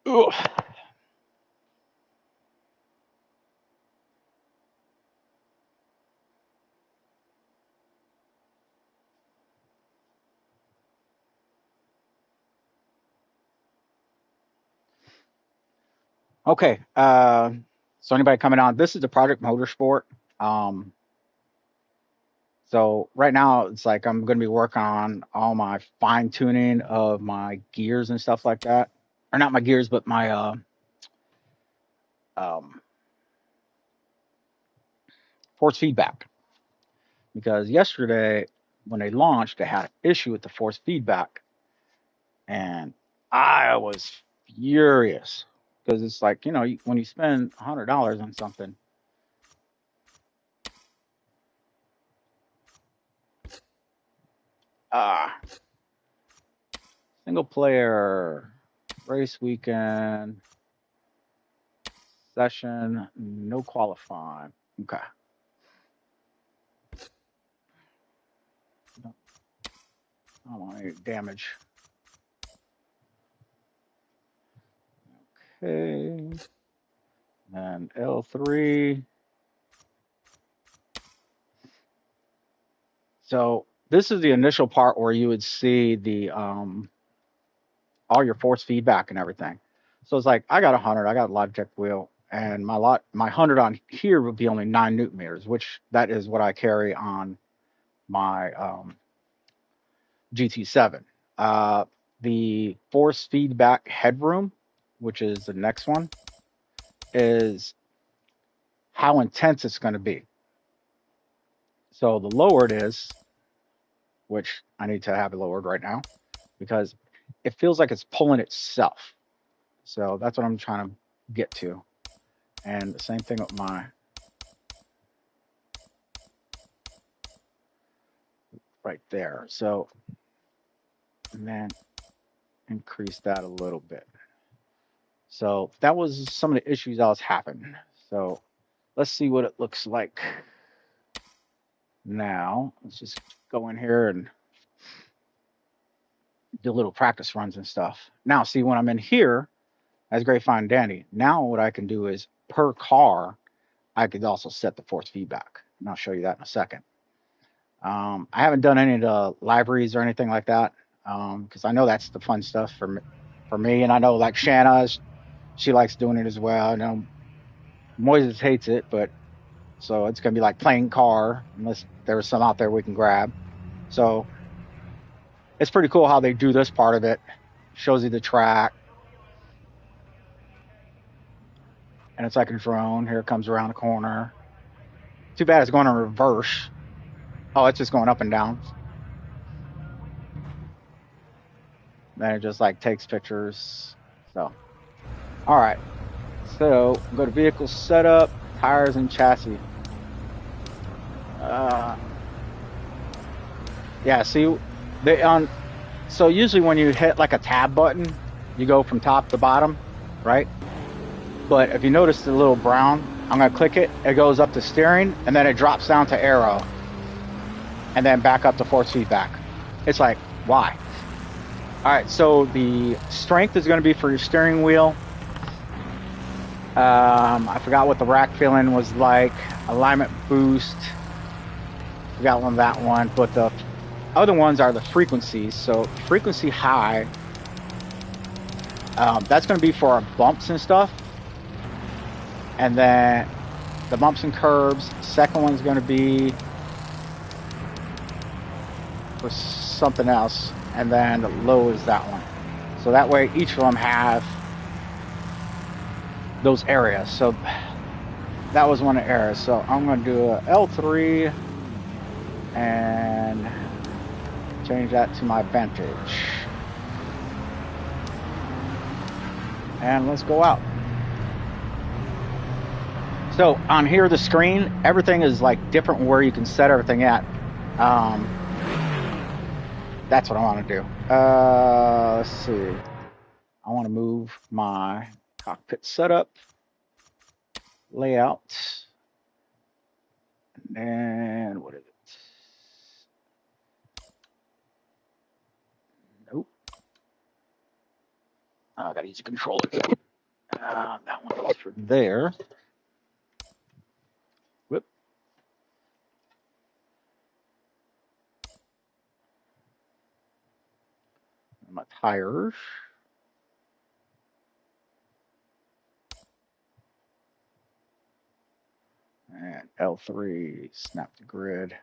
Ugh. Okay. So anybody coming on? This is the Project Motorsport. Um, so right now it's like I'm going to be working on all my fine tuning of my gears and stuff like that, or not my gears, but my um, force feedback. Because yesterday when they launched, they had an issue with the force feedback, and I was furious because it's like when you spend $100 on something. Ah, single player race weekend session, no qualifying. Okay. I don't want any damage. Okay. And L3. So this is the initial part where you would see the all your force feedback and everything. So it's like I got 100, I got a Logitech wheel, and my 100 on here would be only 9 Newton meters, which that is what I carry on my GT7. Uh, the force feedback headroom, which is the next one, is how intense it's going to be. So the lower it is, which I need to have it lowered right now because it feels like it's pulling itself. So that's what I'm trying to get to. And the same thing with my right there. So, and then increase that a little bit. So that was some of the issues I was having. So let's see what it looks like now. Let's just go in here and do little practice runs and stuff. Now, see, when I'm in here, that's great, fine, dandy. Now what I can do is per car, I could also set the force feedback. And I'll show you that in a second. I haven't done any of the libraries or anything like that because I know that's the fun stuff for me. And I know like Shanna, she likes doing it as well. I know Moises hates it, but so it's gonna be like playing car unless there's some out there we can grab. So it's pretty cool how they do this part of it. Shows you the track, and it's like a drone. Here it comes around the corner. Too bad it's going in reverse. Oh, it's just going up and down. Then it just like takes pictures. So, all right. So go to vehicle setup, tires and chassis. Uh, yeah. See, they on. So usually when you hit like a tab button, you go from top to bottom, right? But if you notice the little brown, I'm gonna click it. It goes up to steering, and then it drops down to aero, and then back up to force feedback. It's like, why? All right. So the strength is going to be for your steering wheel. I forgot what the rack feeling was like. Alignment boost. Forgot one that one, but the other ones are the frequencies. So frequency high. That's going to be for our bumps and stuff. And then the bumps and curbs. Second one's going to be for something else. And then the low is that one. So that way each of them have those areas. So that was one of the areas. So I'm going to do a L3 and change that to my Vantage. And let's go out. So on here, the screen, everything is like different where you can set everything at. That's what I want to do. Let's see. I want to move my cockpit setup, layout, and what is it? Nope. I gotta use a controller. That one goes for there. Whoop. My tires. And L3, snap the grid.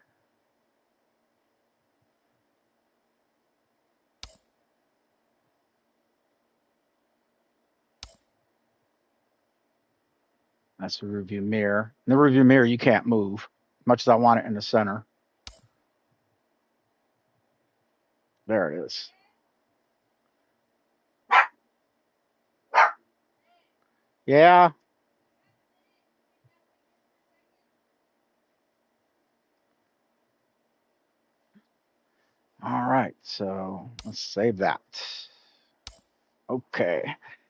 That's the rearview mirror. In the rearview mirror, you can't move, much as I want it in the center. There it is. Yeah. All right, so let's save that. Okay.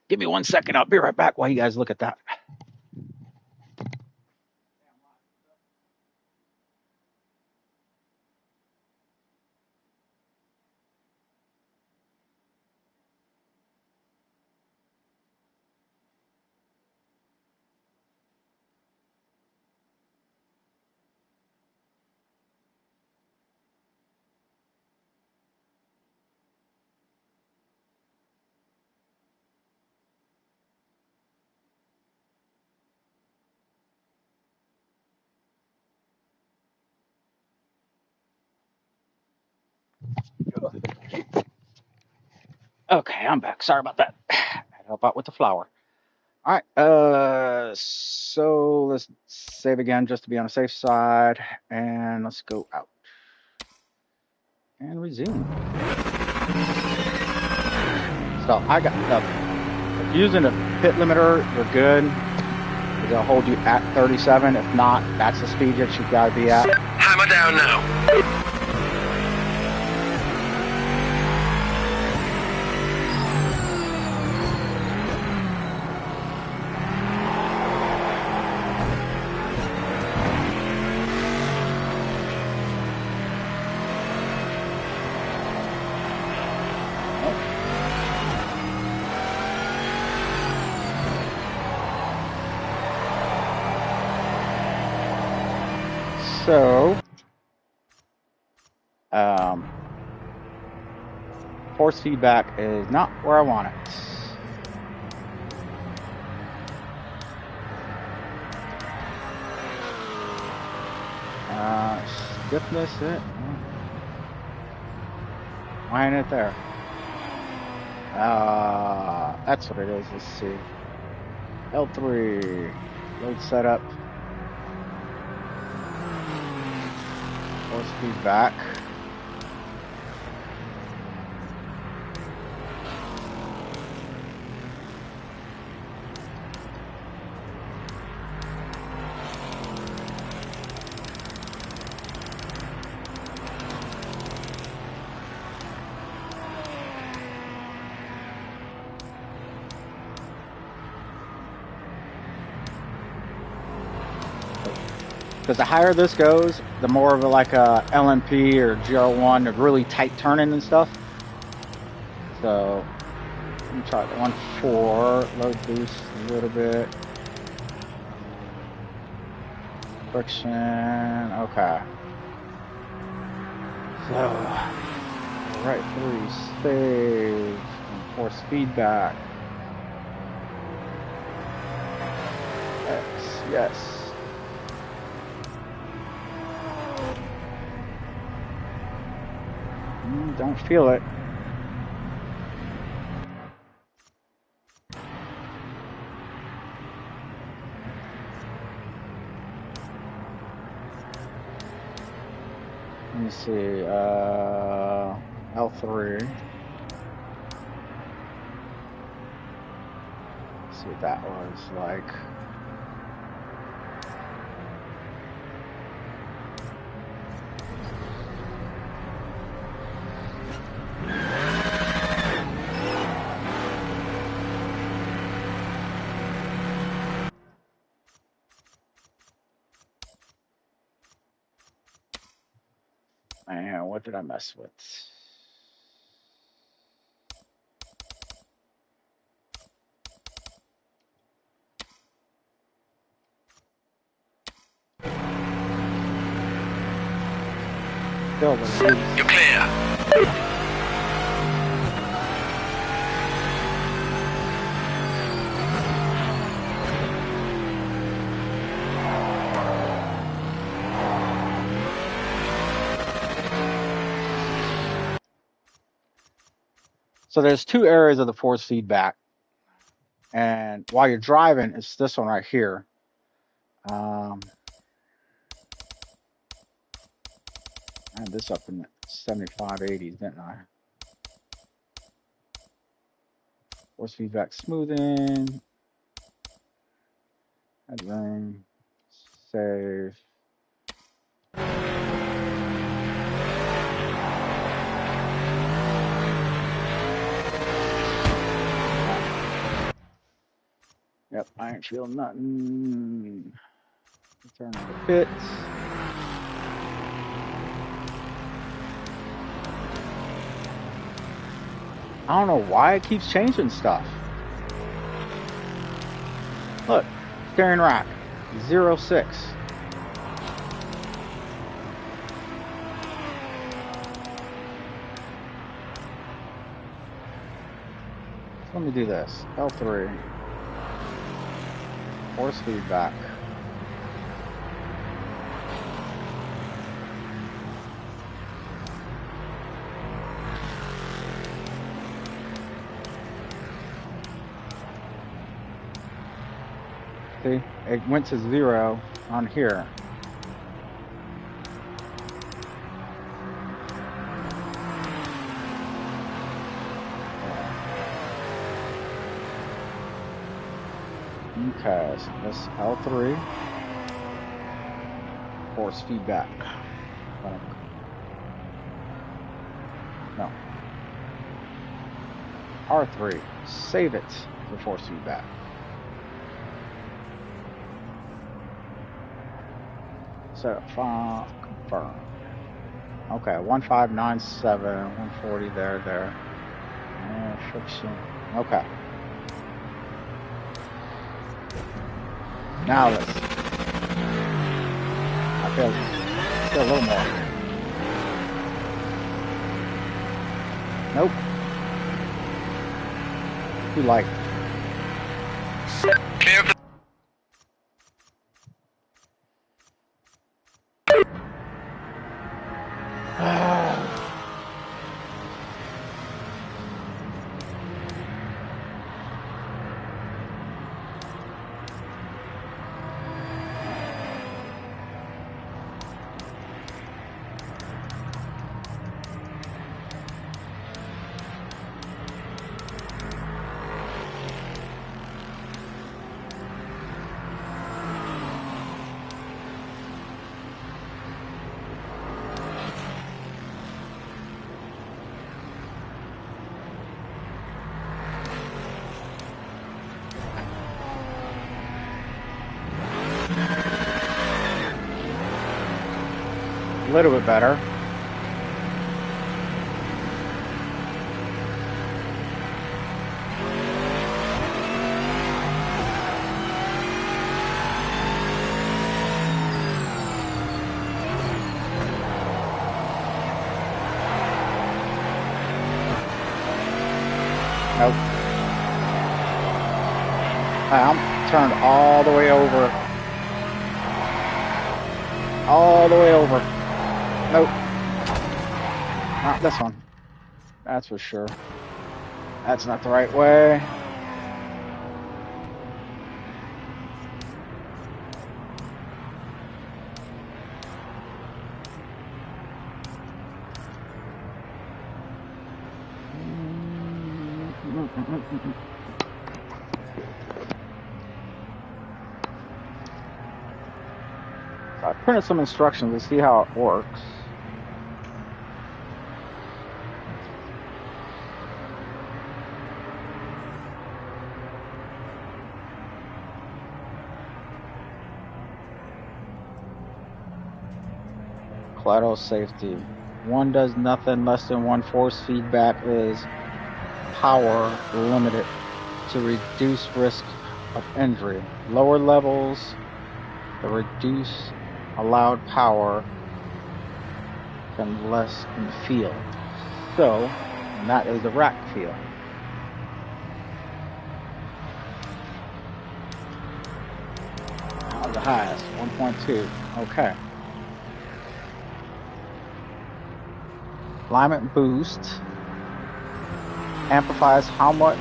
Give me 1 second. I'll be right back while you guys look at that. Okay, I'm back. Sorry about that. I had to help out with the flour. All right, so let's save again just to be on the safe side, and let's go out and resume. So I got nothing. If using a pit limiter, you're good. It'll hold you at 37. If not, that's the speed that you've got to be at. Hammer down now. So, force feedback is not where I want it. Stiffness it. Why ain't it there? That's what it is. Let's see. L3, load setup. Force feedback. Because the higher this goes, the more of like a LMP or GR1, a really tight turning and stuff. So let me try the 1.4, load boost a little bit. Friction, okay. So, right 3, save, and force feedback. X, yes. Don't feel it. Let me see, L3. Let's see what that was like. Man, what did I mess with? still a little loose. You're clear. So there's two areas of the force feedback. And while you're driving, it's this one right here. I had this up in the 75, 80s, didn't I? Force feedback smoothing. Headroom. Save. Yep, I ain't feeling nothing. Return to the pits. I don't know why it keeps changing stuff. Look, steering rack, 0.6. Let me do this. L3. Force feedback. See, it went to 0 on here. Okay, so this L3. Force feedback. No. R3. Save it for force feedback. Set file, confirm. Okay, 1597, 140 there. Friction. Okay. Now let's. I feel a little more. Nope. Too light. Clear for a little bit better. Nope. I'm turned all the way over. All the way over. Nope. Not this one. That's for sure. That's not the right way. So I printed some instructions to see how it works. Collateral safety. One does nothing less than one force feedback is power limited to reduce risk of injury. Lower levels, the reduce allowed power unless in the field. So, and that is the rack field. How's the highest? 1.2. Okay. Alignment boost amplifies how much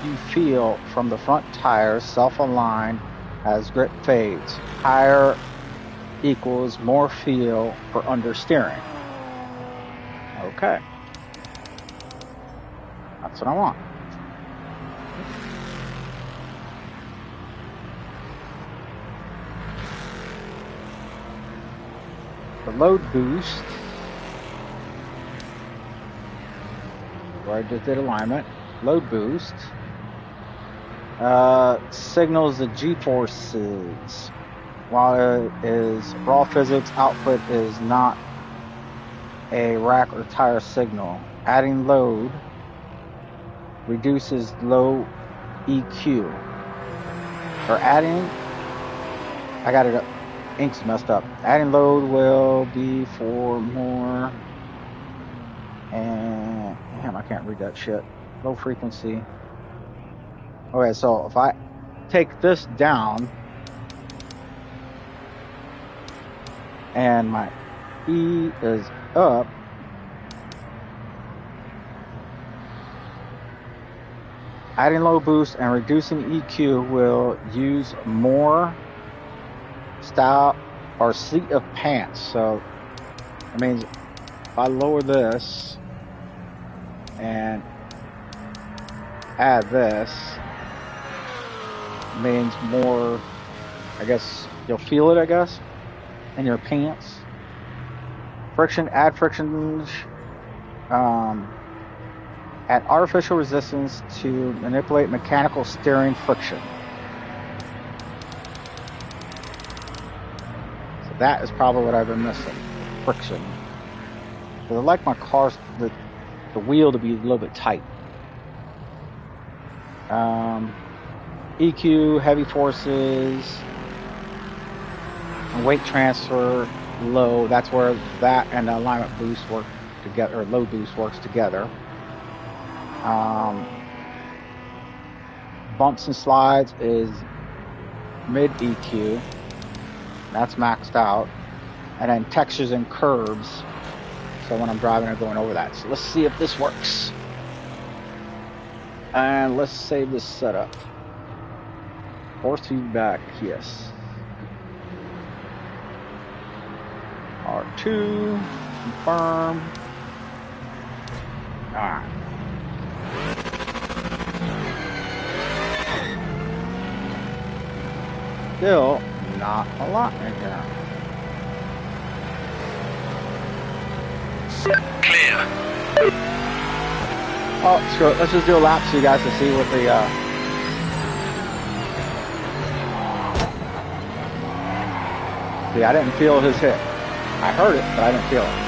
you feel from the front tires self-align as grip fades. Higher equals more feel for understeering. Okay. That's what I want. The load boost, where I just did alignment, load boost, signals the G-forces. While it is raw physics, output is not a rack or tire signal. Adding load reduces low EQ. Or adding, I got it up, ink's messed up. Adding load will be for more, and damn, I can't read that shit. Low frequency. Okay, so if I take this down and my E is up, adding low boost and reducing EQ will use more style or seat of pants. So that means if I lower this and add this, means more, I guess you'll feel it, I guess, in your pants. Friction, add friction, add artificial resistance to manipulate mechanical steering friction. So that is probably what I've been missing, friction. Because I like my cars, the wheel to be a little bit tight. EQ, heavy forces, and weight transfer, low. That's where that and the alignment boost work together, or load boost works together. Bumps and slides is mid EQ. That's maxed out. And then textures and curves. So when I'm driving, I'm going over that. So let's see if this works. And let's save this setup. Force feedback, yes. R2, confirm. Alright. Still not a lot in here. Clear. Oh, screw it. Let's just do a lap so you guys can see what the See, I didn't feel his hit. I heard it, but I didn't feel it.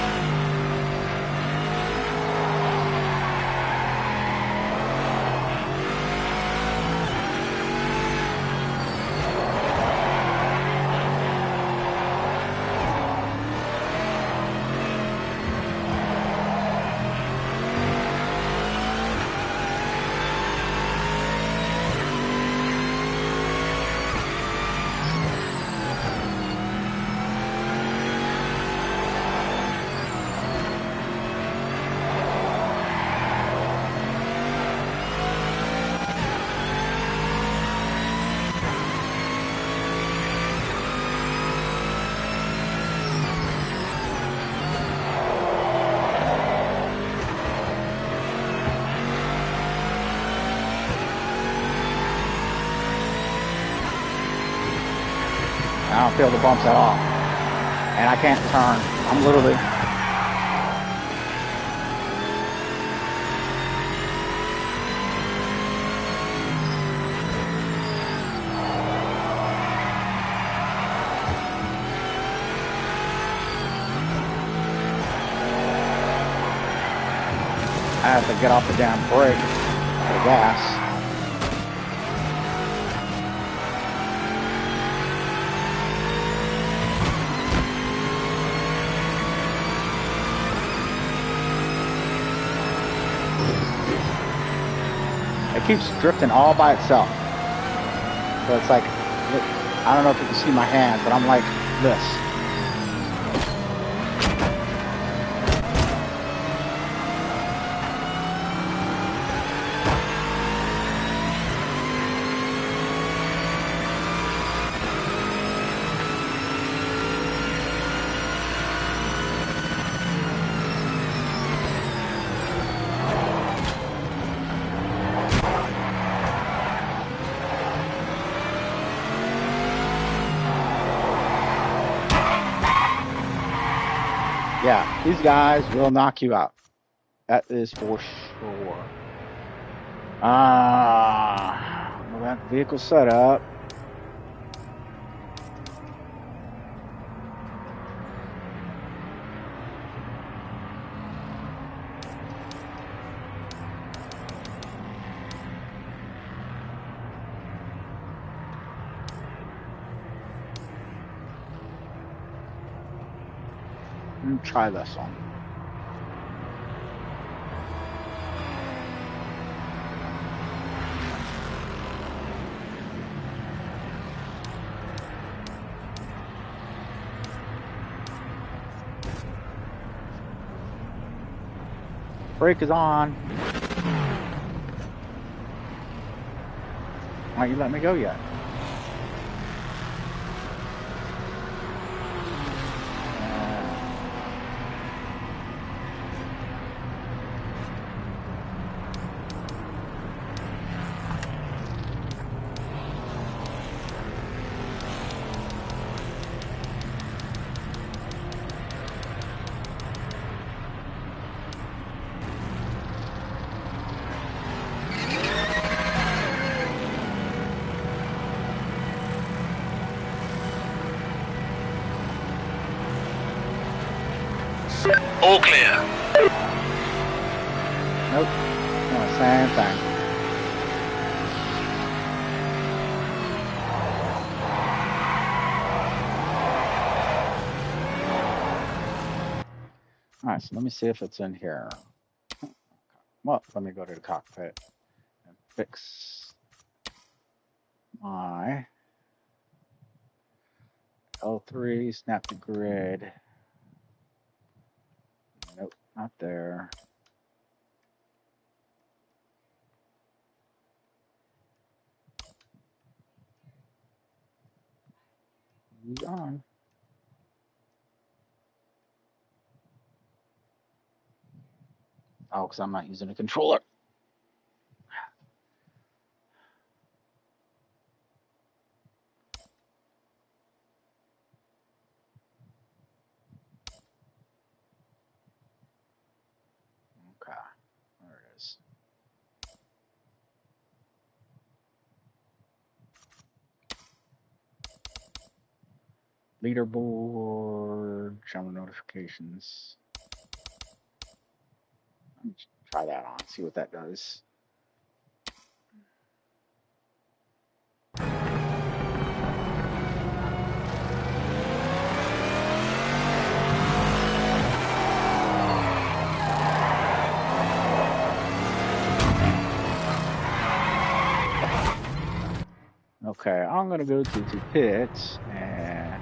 I don't feel the bumps at all. And I can't turn. I'm literally... I have to get off the damn brake, the gas. keeps drifting all by itself. So it's like, I don't know if you can see my hands, but I'm like this. Yeah, these guys will knock you out. That is for sure. That vehicle setup. Let me try this one. Brake is on. Why don't you let me go yet? All clear. Nope. Oh, same thing. All right, so let me see if it's in here. Well, let me go to the cockpit and fix my L3, snap the grid. Nope, not there. He's on. Oh, because I'm not using a controller. Okay, there it is. Leaderboard, channel notifications. Let me try that on, see what that does. Okay, I'm gonna go to pits and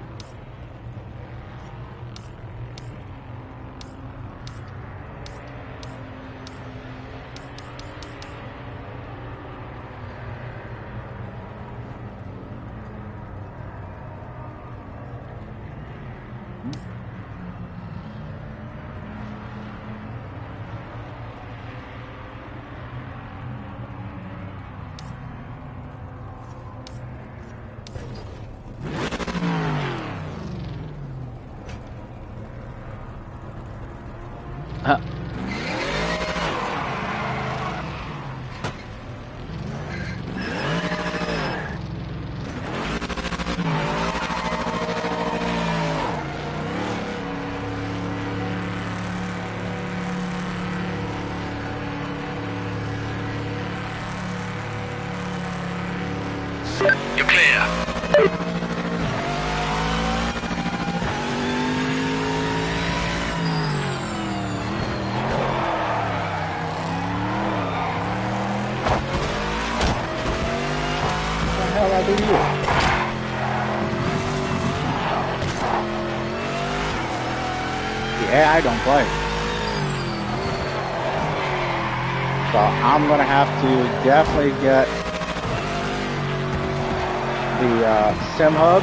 You're clear. hell did I do to you? Yeah, I don't play. So I'm gonna have to definitely get the sim hub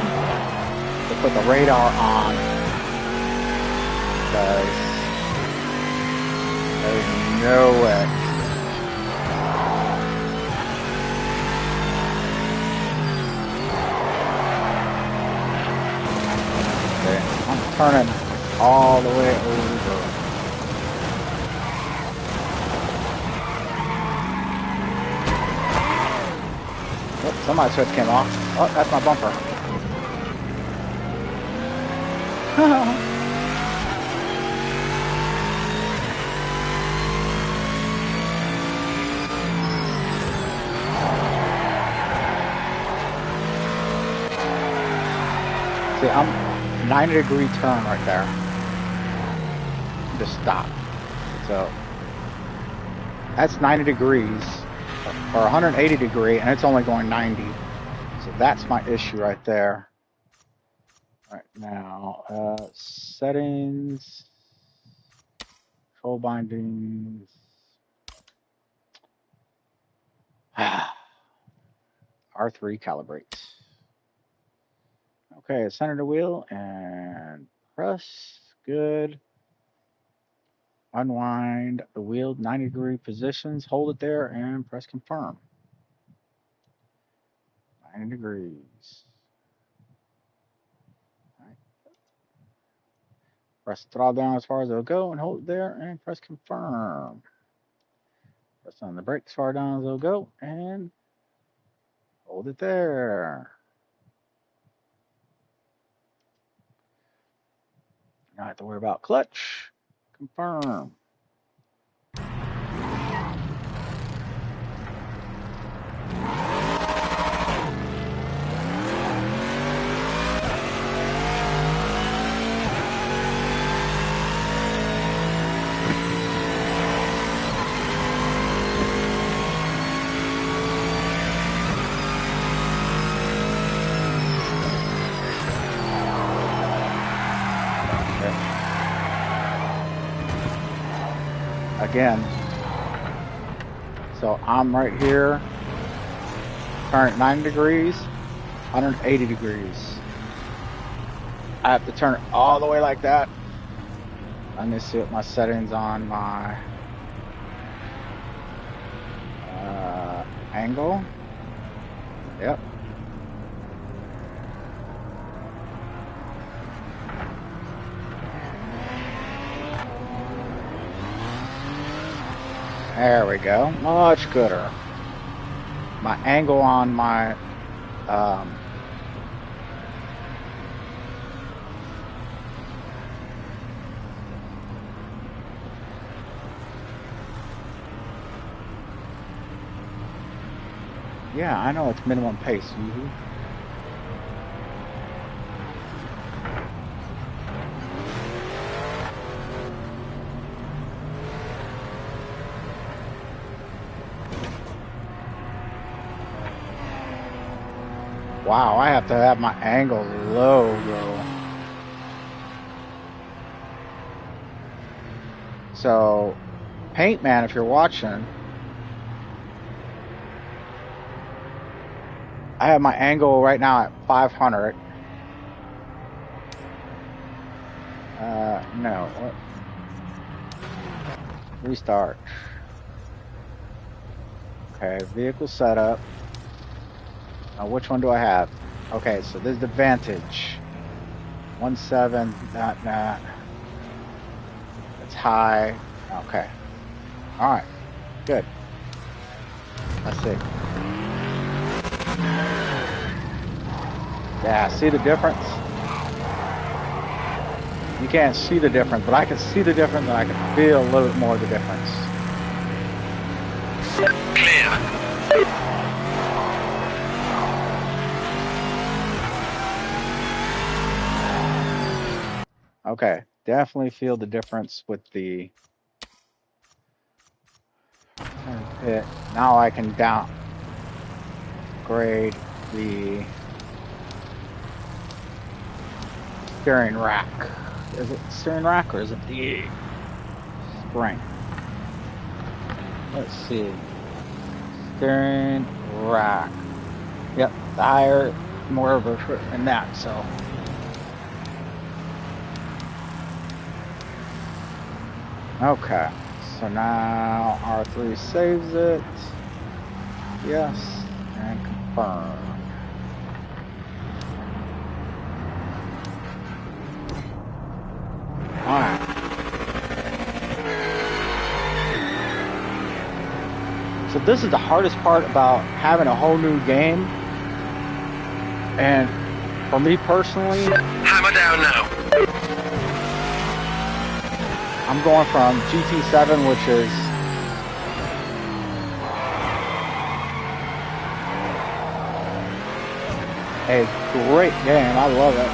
to put the radar on, because there's no way. Okay, I'm turning all the way over. Oh, somebody's switch came off. Oh, that's my bumper. See, I'm 90-degree turn right there. Just stop. So that's 90 degrees or 180 degree, and it's only going 90. So that's my issue right there. All right, now settings, control bindings. R3 calibrates. Okay, center the wheel and press. Good. Unwind the wheel 90-degree positions. Hold it there and press confirm. 90 degrees. All right. Press the throttle down as far as it'll go and hold it there and press confirm. Press on the brake as far down as it'll go and hold it there. Not have to worry about clutch. Confirm. Again, so I'm right here, turn it 90 degrees, 180 degrees. I have to turn it all the way like that. Let me see what my settings on my angle. Yep. There we go. Much gooder. My angle on my yeah, I know it's minimum pace. Wow, I have to have my angle low, though. So, Paint Man, if you're watching, I have my angle right now at 500. No. What? Restart. Okay, vehicle setup. Now, which one do I have? Okay, so this is the Vantage. 1.7, not. It's high. Okay. All right. Good. Let's see. Yeah, see the difference? You can't see the difference, but I can see the difference and I can feel a little bit more of the difference. Clear. Okay, definitely feel the difference with the pit. Now I can downgrade the steering rack. Is it steering rack or is it the spring? Let's see. Steering rack. Yep, the higher, more of a in that, so. Okay, so now R3 saves it. Yes, and confirm. Alright. So this is the hardest part about having a whole new game. And for me personally, Hammer down now. I'm going from GT7, which is a great game. I love it.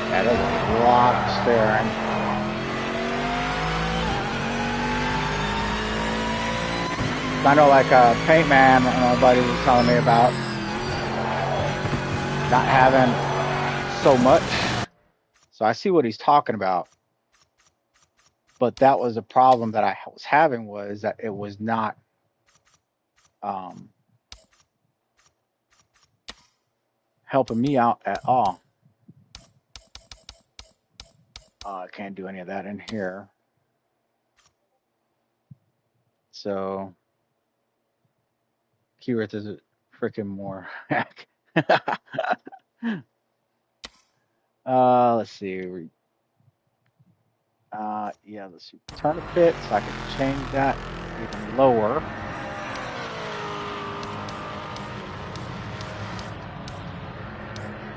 Yeah, there's a lot of steering. I know, like Paint Man, my buddy was telling me about not having so much. So I see what he's talking about. But that was a problem that I was having, was that it was not helping me out at all. I can't do any of that in here. So Keyword is freaking more hack. Let's see. Yeah, let's see. Turn a bit so I can change that even lower.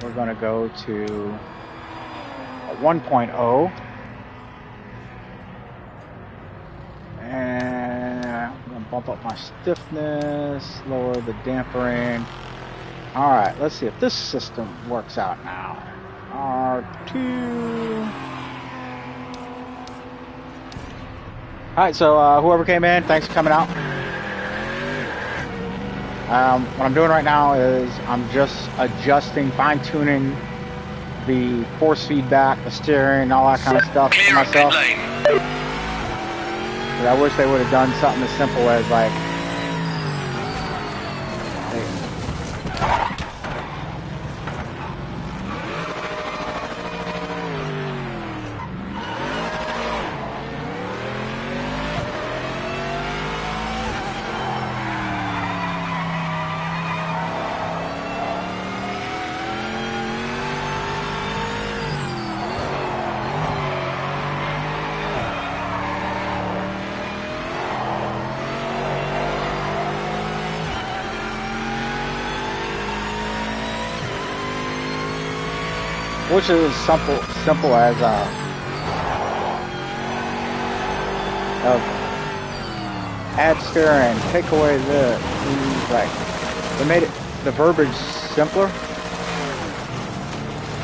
We're going to go to a 1.0. And I'm going to bump up my stiffness, lower the dampering. All right, let's see if this system works out now. R2. All right, so whoever came in, thanks for coming out. What I'm doing right now is I'm just adjusting, fine-tuning the force feedback, the steering, all that kind of stuff for myself. But I wish they would have done something as simple as like, which is simple as add steering, take away this. Like they made it the verbiage simpler.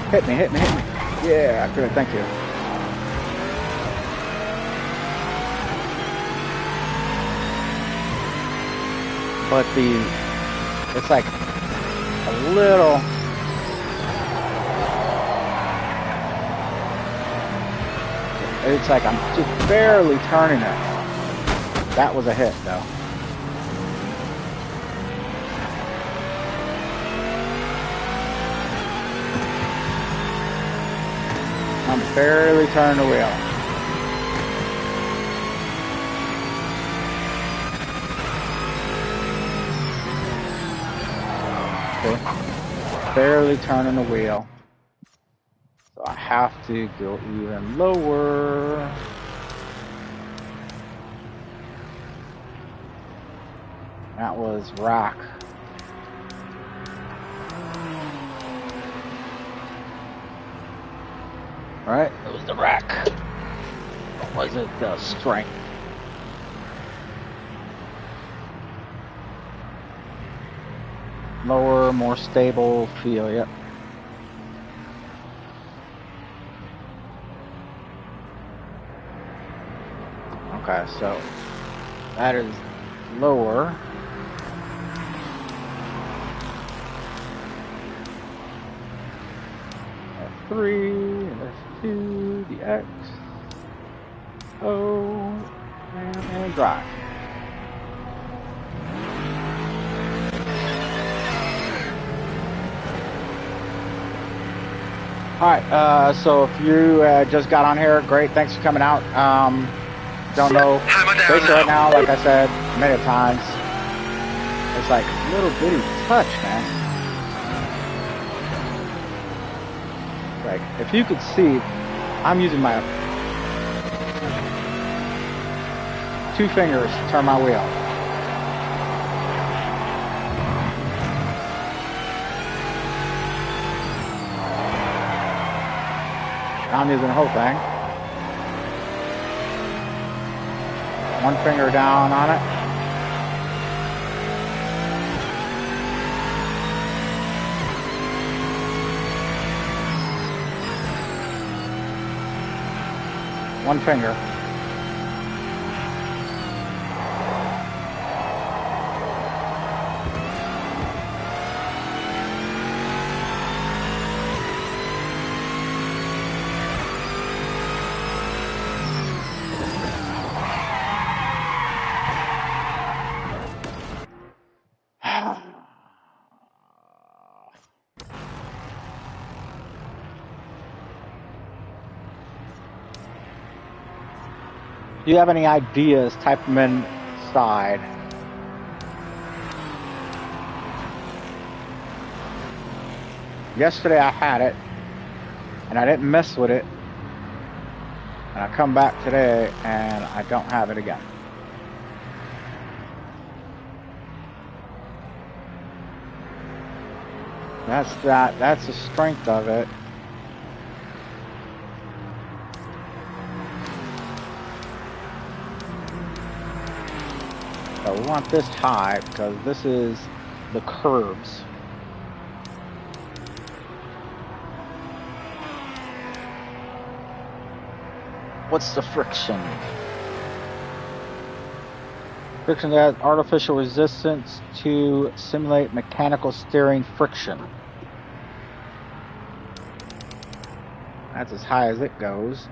Hit me. Yeah, good. Thank you. But it's like a little. It's like I'm just barely turning it. That was a hit, though. I'm barely turning the wheel. Okay. Barely turning the wheel. So I have to go even lower. That was rock. All right, it was the rack. Or was it the strength? lower, more stable feel. Yep. Okay, so that is lower. F3, F2, the X, O, and drive. All right, so if you just got on here, great, thanks for coming out. Don't know, basically right now, like I said many times, it's like little bitty touch, man. Like, if you could see, I'm using my 2 fingers to turn my wheel. I'm using the whole thing. 1 finger down on it. One finger. If you have any ideas, type them inside. Yesterday I had it, and I didn't mess with it. And I come back today, and I don't have it again. That's the strength of it. So we want this high because this is the curves. What's the friction? Friction adds artificial resistance to simulate mechanical steering friction. That's as high as it goes.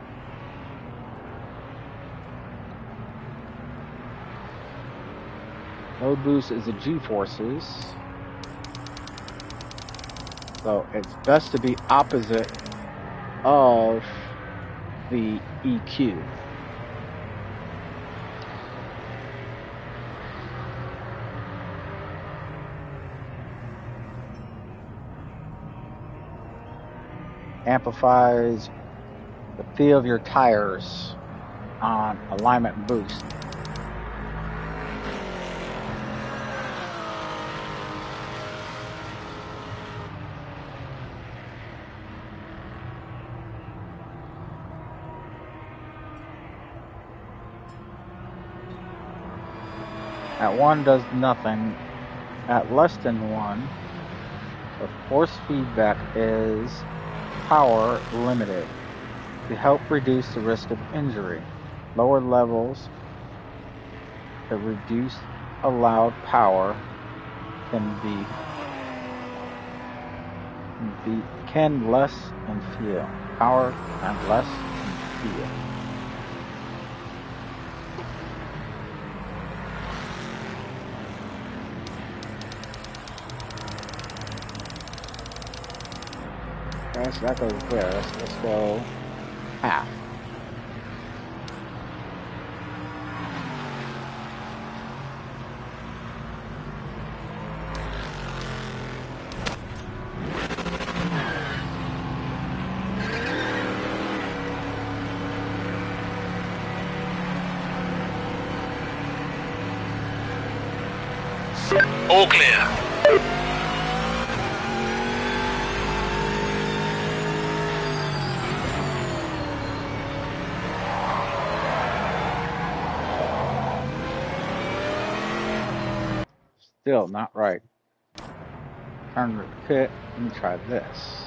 Load boost is the G-forces. So it's best to be opposite of the EQ. Amplifies the feel of your tires on alignment and boost. At 1 does nothing. At less than 1, the force feedback is power limited to help reduce the risk of injury. Lower levels to reduce allowed power can less and feel. Power and less and feel. Okay, so that goes there. Let's go half. All clear. Still not right. Turn to the pit. Let me try this.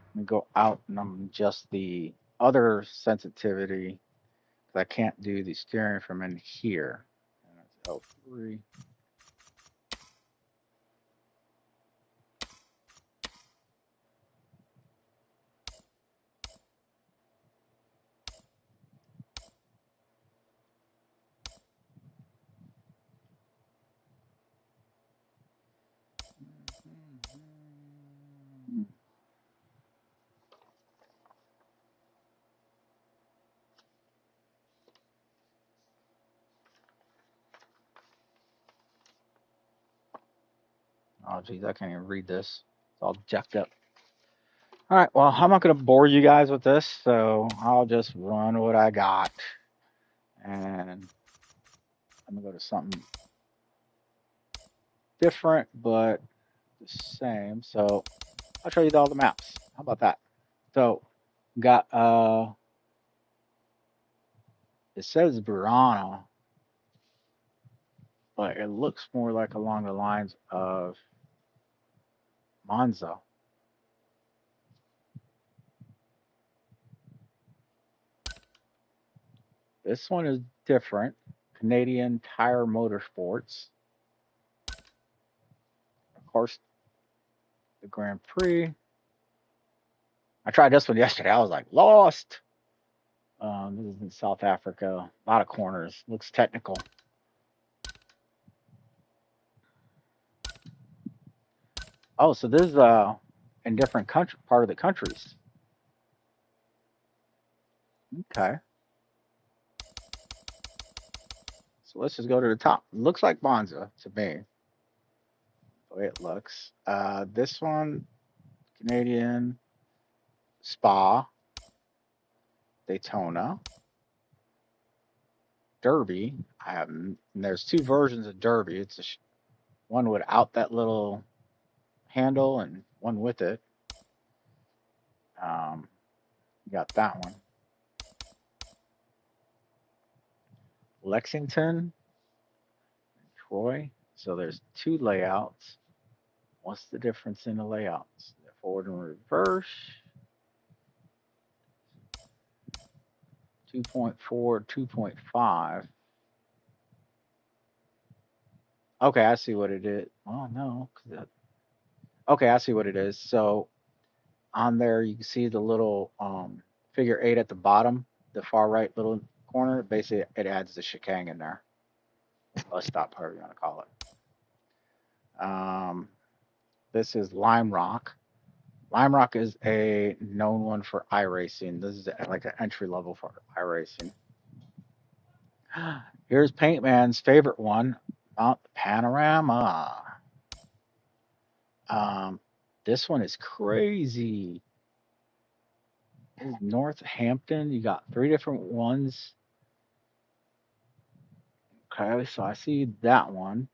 Let me go out and adjust the other sensitivity because I can't do the steering from in here. And that's L3. Oh, geez, I can't even read this. It's all jacked up. All right, well, I'm not going to bore you guys with this, so I'll just run what I got. And I'm going to go to something different, but the same. So I'll show you all the maps. How about that? So got, it says Burana, but it looks more like along the lines of Monza. This one is different. Canadian Tire Motorsports. Of course, the Grand Prix. I tried this one yesterday. I was like, lost. This is in South Africa. A lot of corners. Looks technical. Oh, so this is in different part of the countries. Okay. So let's just go to the top. Looks like Monza to me. The way it looks. This one, Canadian, Spa, Daytona, Derby. There's two versions of Derby. It's one without that little handle and one with it. You got that one. Lexington, Troy. So there's two layouts. What's the difference in the layouts? Forward and reverse. 2.4, 2.5. Okay, I see what it is. Oh, no. Okay, I see what it is. So on there, you can see the little figure 8 at the bottom, the far right little corner. Basically, it adds the chicane in there. Let's stop, however you want to call it. This is Lime Rock. Lime Rock is a known one for iRacing. This is like an entry level for iRacing. Here's Paintman's favorite one, Mount Panorama. This one is crazy. Northampton. You got 3 different ones. Okay, so I see that one.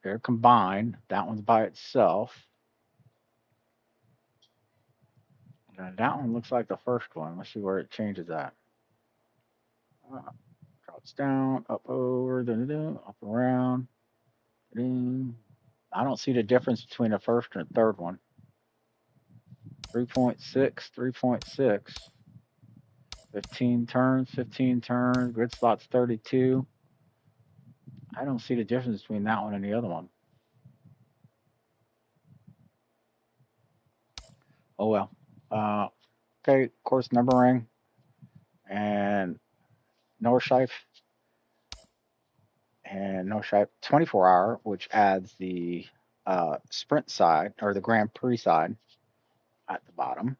They're combined. That one's by itself. And that one looks like the first one. Let's see where it changes at. Drops down, up over, up around. I don't see the difference between the first and the third one. 3.6, 3.6. 15 turns, grid slots 32. I don't see the difference between that one and the other one. Oh well. Okay, course numbering and Nordschleife and Nordschleife 24-hour, which adds the sprint side or the Grand Prix side at the bottom.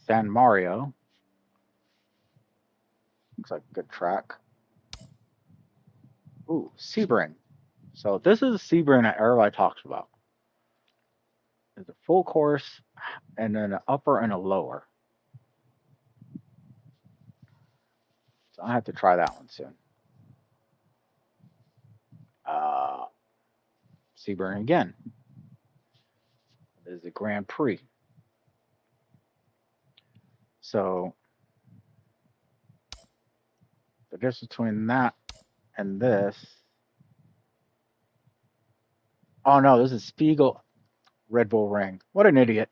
San Mario. Looks like a good track. Ooh, Sebring. So this is a Sebring that everybody talks about. There's a full course and then an upper and a lower. So I have to try that one soon. Sebring again. This is the Grand Prix. So the difference between that and this. Oh no, this is Spiegel Red Bull Ring. What an idiot.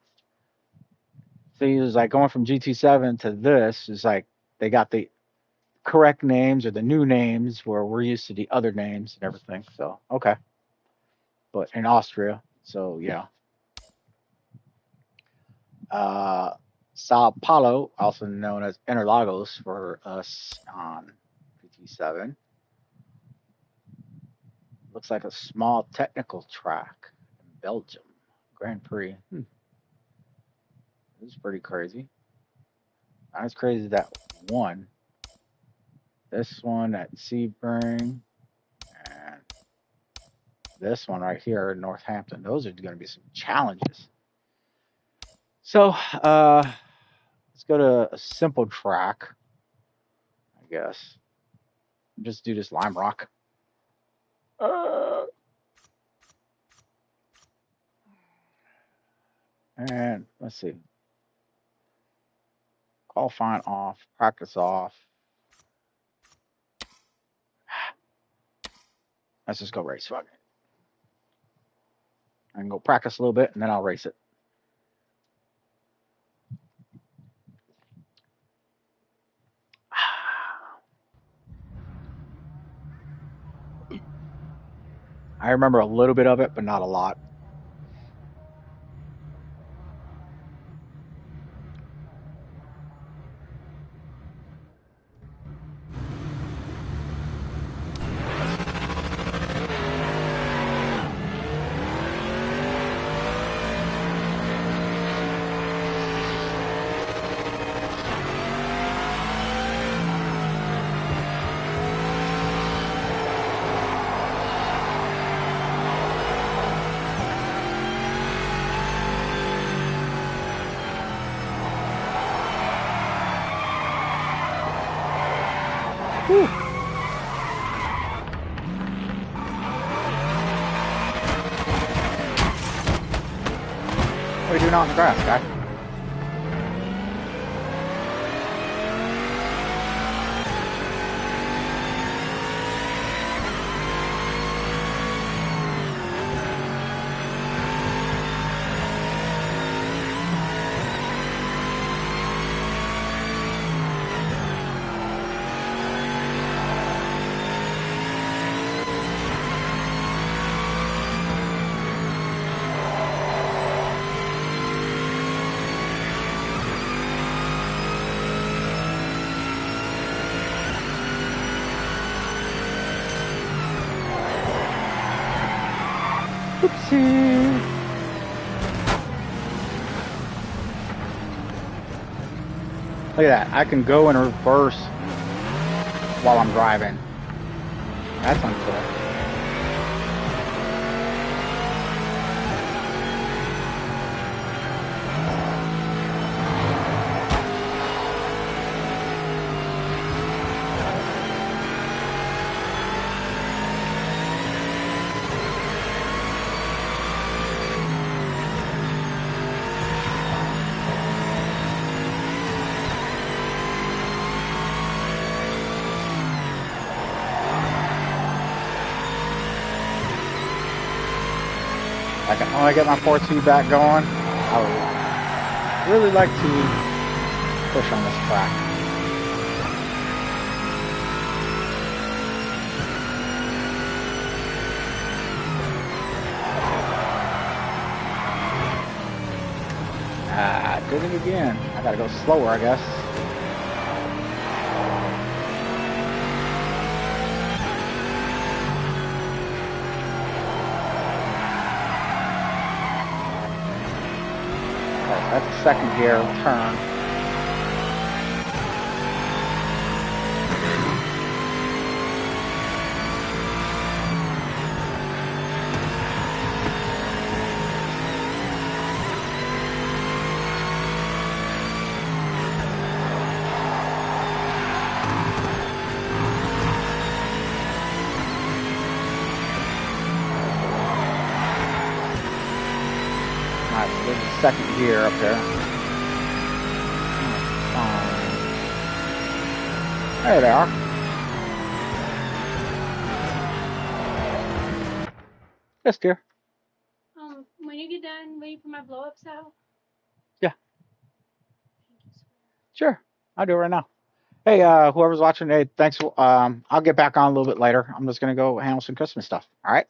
See, it was like going from GT7 to this is like they got the correct names or the new names where we're used to the other names and everything. So, okay. But in Austria, so yeah. Sao Paulo, also known as Interlagos for us on GT7. Looks like a small technical track in Belgium. Grand Prix. This is pretty crazy. Not as crazy as that one. This one at Sebring. And this one right here in Northampton. Those are going to be some challenges. So, let's go to a simple track, I guess. Just do this Lime Rock. And let's see. Qualifying off, practice off. Let's just go race. Fuck it. I can go practice a little bit and then I'll race it. I remember a little bit of it, but not a lot. Whew. What are you doing out in the grass, guy? Oopsie. Look at that. I can go in reverse while I'm driving. That's uncool. I can only get my fourth feedback going. I would really like to push on this track. I did it again. I gotta go slower, I guess. That's a second gear turn. Alright, so there's a second gear up there. Fine. There they are. Yes, dear. When you get done waiting for my blow-ups out. Yeah. Sure. I'll do it right now. Hey, whoever's watching, hey, thanks. I'll get back on a little bit later. I'm just gonna go handle some Christmas stuff. All right.